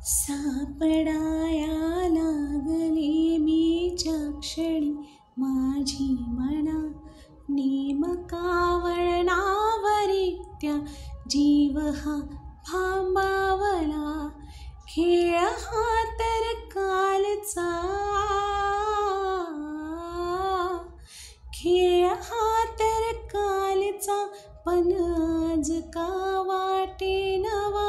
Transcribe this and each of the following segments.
सापडाया लागले मीच्या क्षणी माझी मना, नेमका वळणावरी त्या जीव हा भांबावला. खेळ हा तर कालचा, खेळ हा तर कालचा, पण आज का वाटे नवा.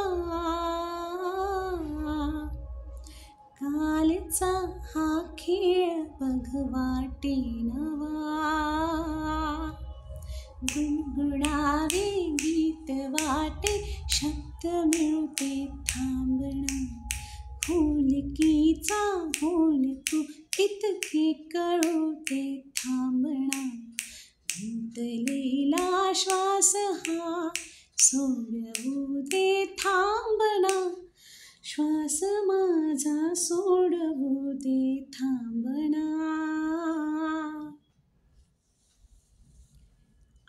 कालचा हा खेळ बघ वाटे नवा. गुणगुणावे गीत वाटे, शब्द मिळते थांबणा. खोलकीचा बोल तू इतके कळवते थांबणा. गुंतलेला श्वास हा सोडवू दे थांबणा. श्वास माझा सोडवू दे थांबणा.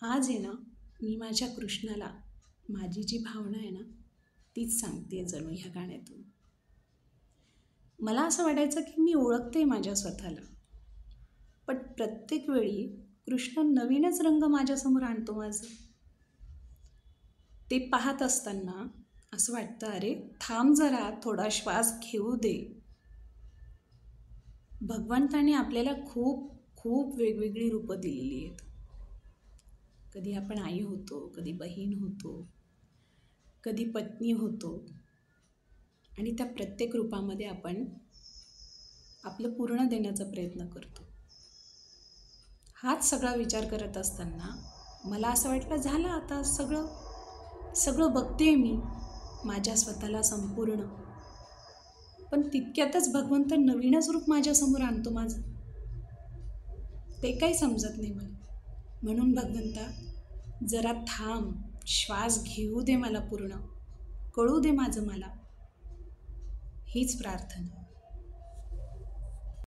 आज आहे ना, मी माझ्या कृष्णाला माझी जी भावना आहे ना तीच सांगते जणू ह्या गाण्यातून. मला असं वाटायचं की मी ओळखते माझ्या स्वतःला, पण प्रत्येक वेळी कृष्ण नवीनच रंग माझ्यासमोर आणतो माझं. ते पाहत असताना असं वाटतं, अरे थांब जरा, थोडा श्वास घेऊ दे. भगवंताने आपल्याला खूप खूप वेगवेगळी रूपं दिलेली आहेत. कधी आपण आई होतो, कधी बहीण होतो, कधी पत्नी होतो, आणि त्या प्रत्येक रूपामध्ये आपण आपलं पूर्ण देण्याचा प्रयत्न करतो. हाच सगळा विचार करत असताना मला असं वाटलं, झालं आता सगळं बघते मी माझ्या स्वतःला संपूर्ण. पण तितक्यातच भगवंत नवीनच रूप माझ्यासमोर आणतो माझं. ते काही समजत नाही मला. म्हणून भगवंता जरा थांब, श्वास घेऊ दे मला पूर्ण, कळू दे माझं मला. हीच प्रार्थना.